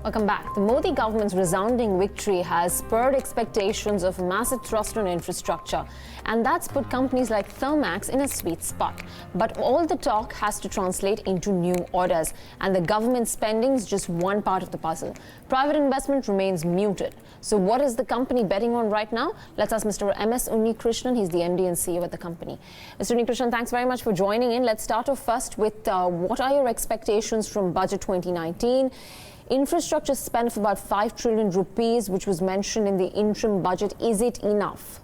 Welcome back. The Modi government's resounding victory has spurred expectations of massive thrust on infrastructure, and that's put companies like Thermax in a sweet spot. But all the talk has to translate into new orders, and the government spending is just one part of the puzzle. Private investment remains muted. So what is the company betting on right now? Let's ask Mr. M.S. Unnikrishanan. He's the MD and CEO at the company. Mr. Unnikrishanan, thanks very much for joining in. Let's start off first with what are your expectations from Budget 2019? Infrastructure spend of about 5 trillion rupees, which was mentioned in the interim budget. Is it enough?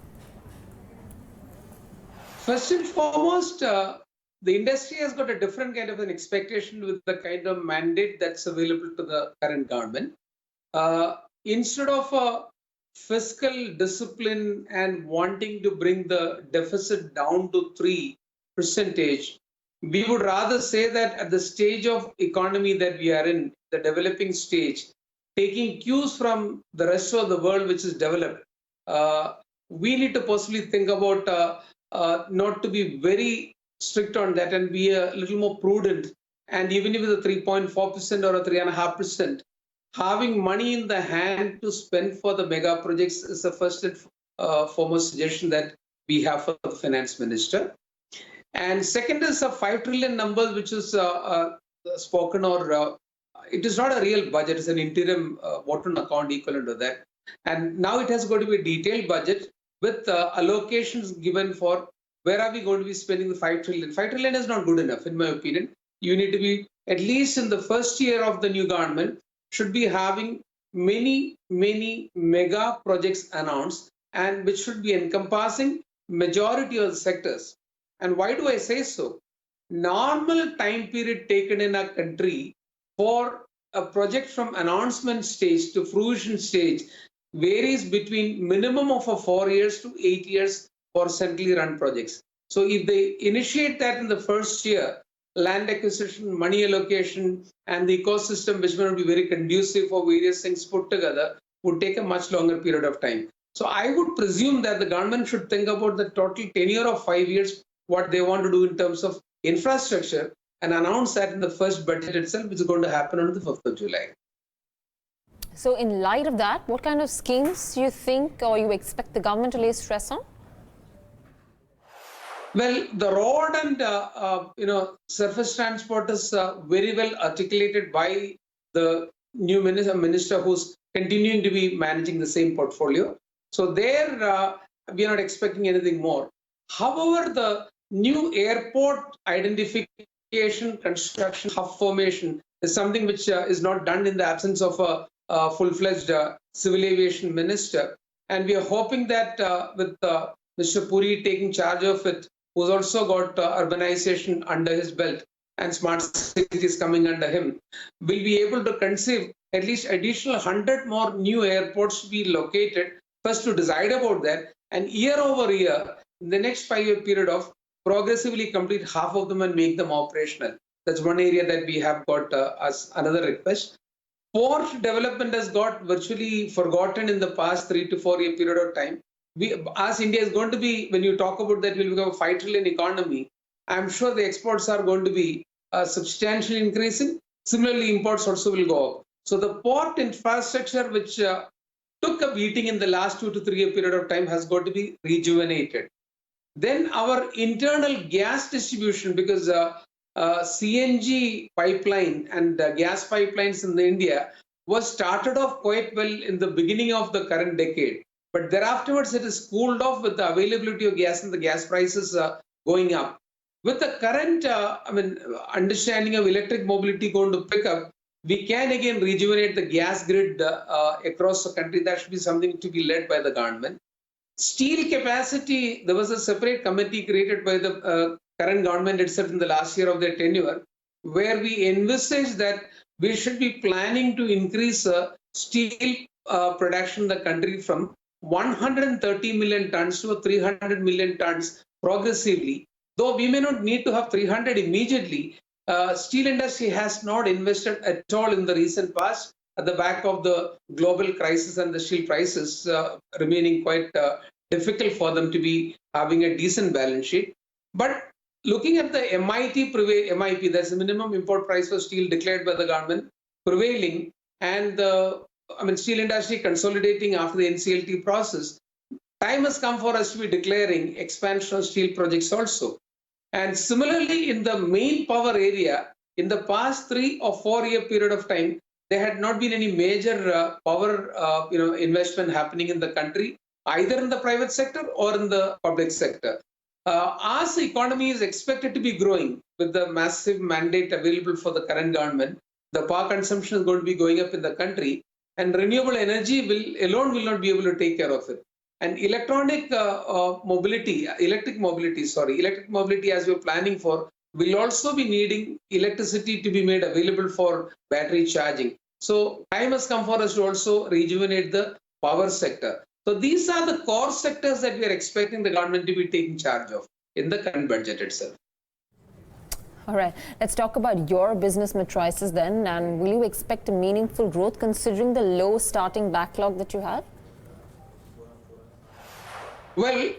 First and foremost, the industry has got a different kind of an expectation with the kind of mandate that's available to the current government. Instead of a fiscal discipline and wanting to bring the deficit down to 3%, we would rather say that at the stage of economy that we are in, the developing stage, taking cues from the rest of the world which is developed, we need to possibly think about not to be very strict on that and be a little more prudent. And even if it's a 3.4% or a 3.5%, having money in the hand to spend for the mega projects is the first and foremost suggestion that we have for the finance minister. And second is a 5 trillion number which is spoken, or it is not a real budget, it's an interim vote on account equivalent to that. And now it has got to be a detailed budget with allocations given for where are we going to be spending the 5 trillion. 5 trillion is not good enough, in my opinion. You need to be, at least in the first year of the new government, should be having many mega projects announced, and which should be encompassing majority of the sectors. And why do I say so? Normal time period taken in a country for a project from announcement stage to fruition stage varies between minimum of 4 years to 8 years for centrally run projects. So if they initiate that in the first year, land acquisition, money allocation, and the ecosystem which may not be very conducive for various things put together would take a much longer period of time. So I would presume that the government should think about the total tenure of 5 years, what they want to do in terms of infrastructure, and announce that in the first budget itself, which is going to happen on the 5th of July. So in light of that, what kind of schemes you think or you expect the government to lay stress on? Well, the road and surface transport is very well articulated by the new minister who's continuing to be managing the same portfolio. So there, we are not expecting anything more. However, the new airport identification, construction, hub formation is something which is not done in the absence of a full-fledged civil aviation minister. And we are hoping that with Mr. Puri taking charge of it, who's also got urbanization under his belt and smart cities coming under him, will be able to conceive at least additional 100 more new airports to be located, first to decide about that, and year over year, in the next 5-year period of progressively complete half of them and make them operational. That's one area that we have got as another request. Port development has got virtually forgotten in the past 3 to 4 year period of time. As India is going to be, when you talk about that, will become a 5 trillion economy, I'm sure the exports are going to be substantially increasing. Similarly, imports also will go up. So the port infrastructure, which took a beating in the last 2 to 3 year period of time, has got to be rejuvenated. Then our internal gas distribution, because CNG pipeline and gas pipelines in India was started off quite well in the beginning of the current decade. But thereafter, it is cooled off with the availability of gas and the gas prices going up. With the current understanding of electric mobility going to pick up, we can again rejuvenate the gas grid across the country. That should be something to be led by the government. Steel capacity, there was a separate committee created by the current government itself in the last year of their tenure, where we envisage that we should be planning to increase steel production in the country from 130 million tons to 300 million tons progressively. Though we may not need to have 300 immediately, steel industry has not invested at all in the recent past at the back of the global crisis and the steel prices remaining quite difficult for them to be having a decent balance sheet. But looking at the MIP, that's the minimum import price for steel declared by the government, prevailing, and the steel industry consolidating after the NCLT process, time has come for us to be declaring expansion of steel projects also. And similarly, in the main power area, in the past 3 or 4 year period of time, there had not been any major power investment happening in the country, either in the private sector or in the public sector. As the economy is expected to be growing with the massive mandate available for the current government, the power consumption is going to be going up in the country, and renewable energy will not be able to take care of it. And electric mobility as we're planning for, will also be needing electricity to be made available for battery charging. So time has come for us to also rejuvenate the power sector. So these are the core sectors that we are expecting the government to be taking charge of in the current budget itself. All right, let's talk about your business matrices then. And will you expect a meaningful growth considering the low starting backlog that you have? Well,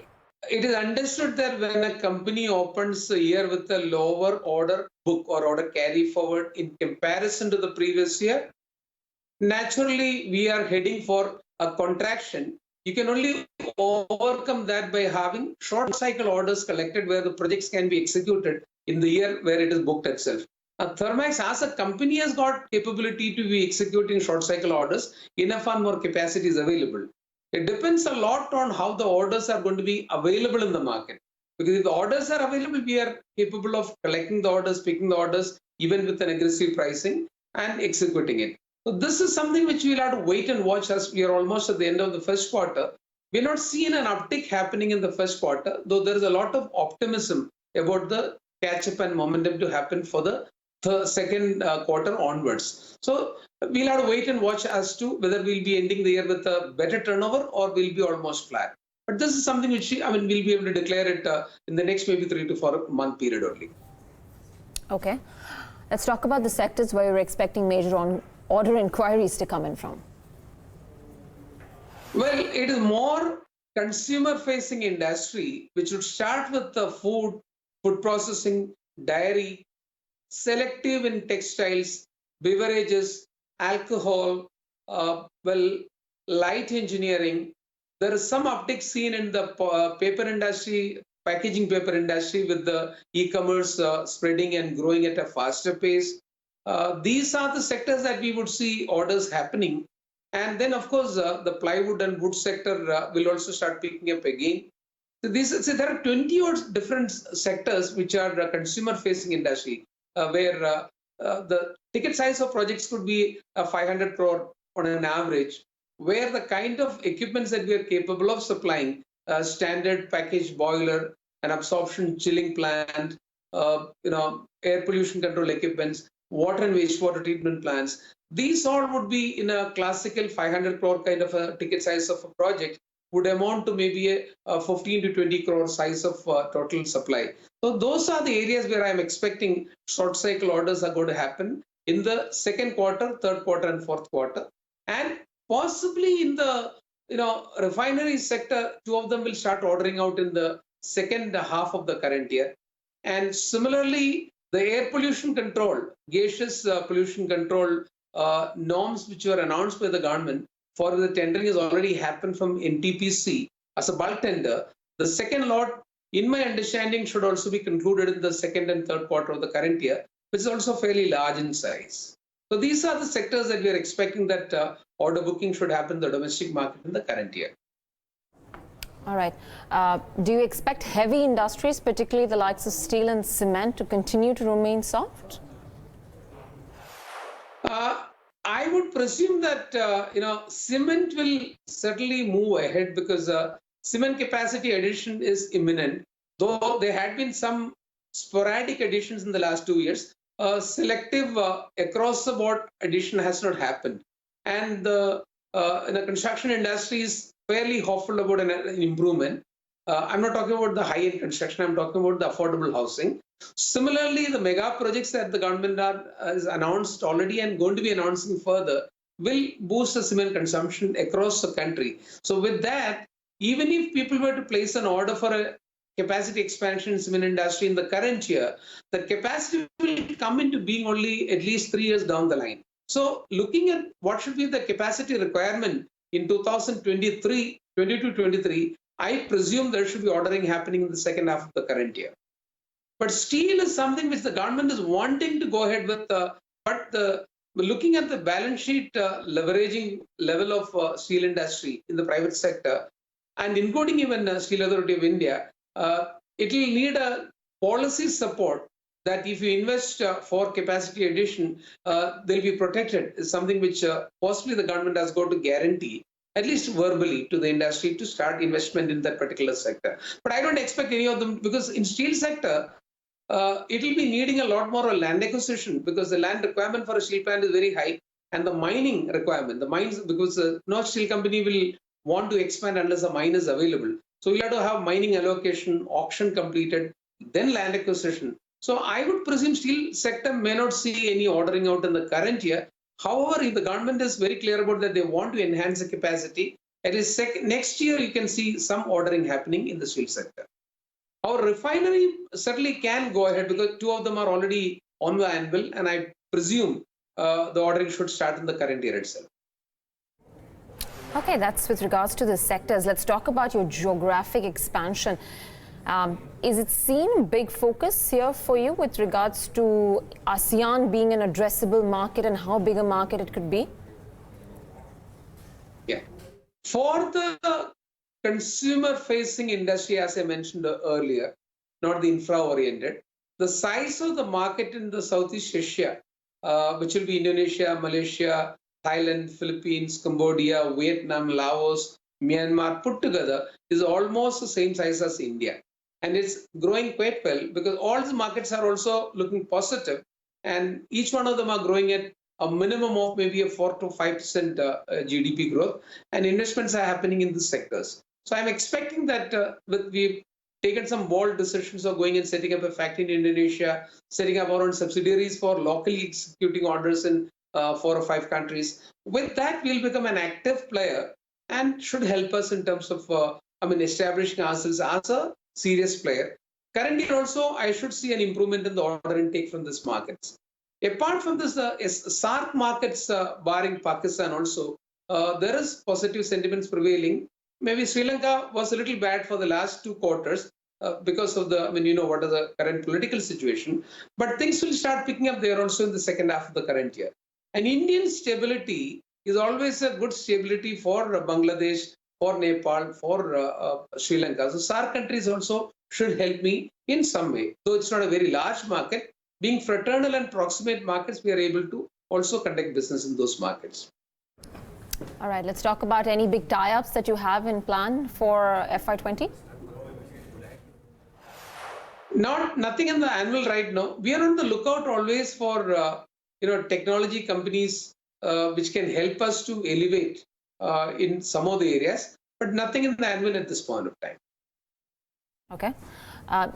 it is understood that when a company opens a year with a lower order book or order carry forward in comparison to the previous year, naturally we are heading for a contraction. You can only overcome that by having short cycle orders collected where the projects can be executed in the year where it is booked itself. Thermax as a company has got capability to be executing short cycle orders. Enough and more capacity is available. It depends a lot on how the orders are going to be available in the market. Because if the orders are available, we are capable of collecting the orders, picking the orders, even with an aggressive pricing and executing it. So this is something which we'll have to wait and watch as we are almost at the end of the first quarter. We're not seeing an uptick happening in the first quarter, though there is a lot of optimism about the catch-up and momentum to happen for the second quarter onwards. So we'll have to wait and watch as to whether we'll be ending the year with a better turnover or we'll be almost flat. But this is something which we'll be able to declare it in the next maybe 3 to 4 month period only. Okay. Let's talk about the sectors where you're expecting major order inquiries to come in from. Well, it is more consumer-facing industry, which would start with the food processing, dairy, selective in textiles, beverages, alcohol, light engineering. There is some uptick seen in the paper industry, packaging paper industry, with the e-commerce spreading and growing at a faster pace. These are the sectors that we would see orders happening. And then, of course, the plywood and wood sector will also start picking up again. So there are 20 odd different sectors which are consumer-facing industry, where the ticket size of projects could be 500 crore on an average, where the kind of equipments that we are capable of supplying, standard package boiler, an absorption chilling plant, air pollution control equipments, water and wastewater treatment plants, these all would be in a classical 500 crore kind of a ticket size of a project, would amount to maybe a 15 to 20 crore size of total supply. So those are the areas where I'm expecting short cycle orders are going to happen in the second quarter, third quarter, and fourth quarter. And possibly in the refinery sector, 2 of them will start ordering out in the second half of the current year. And similarly, the air pollution control, gaseous pollution control norms which were announced by the government for the tendering has already happened from NTPC as a bulk tender. The second lot, in my understanding, should also be concluded in the second and third quarter of the current year, which is also fairly large in size. So these are the sectors that we are expecting that order booking should happen in the domestic market in the current year. All right. Do you expect heavy industries, particularly the likes of steel and cement, to continue to remain soft? I would presume that cement will certainly move ahead because cement capacity addition is imminent. Though there had been some sporadic additions in the last 2 years, selective across the board addition has not happened. And the construction industry is fairly hopeful about an improvement. I'm not talking about the high-end construction, I'm talking about the affordable housing. Similarly, the mega projects that the government has announced already and going to be announcing further will boost the cement consumption across the country. So with that, even if people were to place an order for a capacity expansion in cement industry in the current year, the capacity will come into being only at least 3 years down the line. So looking at what should be the capacity requirement in 2023, 22-23, I presume there should be ordering happening in the second half of the current year. But steel is something which the government is wanting to go ahead with, looking at the balance sheet leveraging level of steel industry in the private sector, and including even Steel Authority of India, it will need a policy support that if you invest for capacity addition, they'll be protected. Is something which possibly the government has got to guarantee, at least verbally, to the industry to start investment in that particular sector. But I don't expect any of them, because in steel sector, it will be needing a lot more land acquisition, because the land requirement for a steel plant is very high, and the mining requirement, the mines, because no steel company will want to expand unless a mine is available. So we'll have to have mining allocation, auction completed, then land acquisition. So I would presume steel sector may not see any ordering out in the current year. However, if the government is very clear about that they want to enhance the capacity, at least next year you can see some ordering happening in the steel sector. Our refinery certainly can go ahead, because two of them are already on the anvil, and I presume the ordering should start in the current year itself. Okay, that's with regards to the sectors. Let's talk about your geographic expansion. Is it seen a big focus here for you with regards to ASEAN being an addressable market and how big a market it could be? Yeah. For the consumer-facing industry, as I mentioned earlier, not the infra-oriented, the size of the market in the Southeast Asia, which will be Indonesia, Malaysia, Thailand, Philippines, Cambodia, Vietnam, Laos, Myanmar put together, is almost the same size as India. And it's growing quite well, because all the markets are also looking positive, and each one of them are growing at a minimum of maybe a 4 to 5% GDP growth, and investments are happening in the sectors. So I'm expecting that we've taken some bold decisions of going and setting up a factory in Indonesia, setting up our own subsidiaries for locally executing orders in 4 or 5 countries. With that, we'll become an active player and should help us in terms of establishing ourselves as a serious player. Currently also, I should see an improvement in the order intake from these markets. Apart from this, SAARC markets, barring Pakistan also, there is positive sentiments prevailing. Maybe Sri Lanka was a little bad for the last 2 quarters because of the, what is the current political situation. But things will start picking up there also in the second half of the current year. And Indian stability is always a good stability for Bangladesh, for Nepal, for Sri Lanka. So SAARC countries also should help me in some way. Though it's not a very large market, being fraternal and proximate markets, we are able to also conduct business in those markets. All right, let's talk about any big tie-ups that you have in plan for FY20. Nothing in the annual right now. We are on the lookout always for technology companies which can help us to elevate in some of the areas, but nothing in the annual at this point of time. Okay.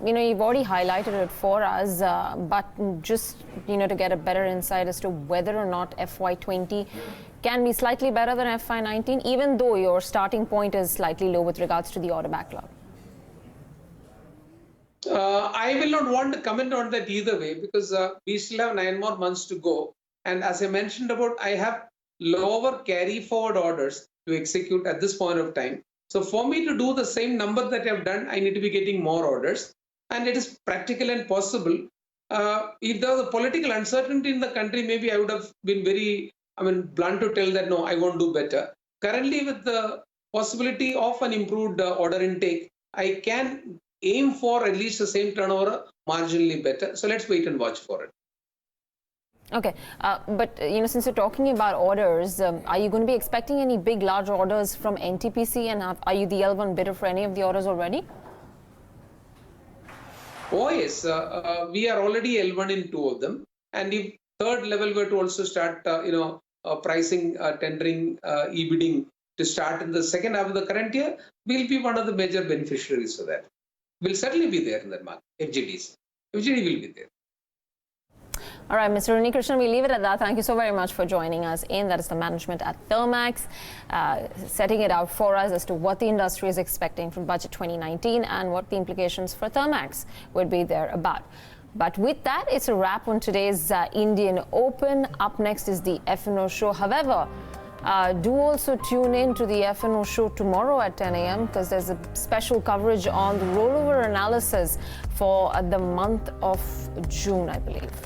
You've already highlighted it for us, but just, to get a better insight as to whether or not FY20 can be slightly better than FY19, even though your starting point is slightly low with regards to the order backlog. I will not want to comment on that either way, because we still have 9 more months to go. And as I mentioned about, I have lower carry forward orders to execute at this point of time. So for me to do the same number that I've done, I need to be getting more orders. And it is practical and possible. If there was a political uncertainty in the country, maybe I would have been very, blunt to tell that, no, I won't do better. Currently, with the possibility of an improved order intake, I can aim for at least the same turnover, marginally better. So let's wait and watch for it. Okay, but since you're talking about orders, are you going to be expecting any big, large orders from NTPC, and are you the L1 bidder for any of the orders already? Oh yes, we are already L1 in 2 of them, and if third level were to also start, pricing, tendering, e-bidding to start in the second half of the current year, we'll be one of the major beneficiaries of that. We'll certainly be there in that market. FGD will be there. All right, Mr. Unnikrishanan, we leave it at that. Thank you so very much for joining us in. That is the management at Thermax, setting it out for us as to what the industry is expecting from Budget 2019 and what the implications for Thermax would be there about. But with that, it's a wrap on today's Indian Open. Up next is the FNO show. However, do also tune in to the FNO show tomorrow at 10 a.m. because there's a special coverage on the rollover analysis for the month of June, I believe.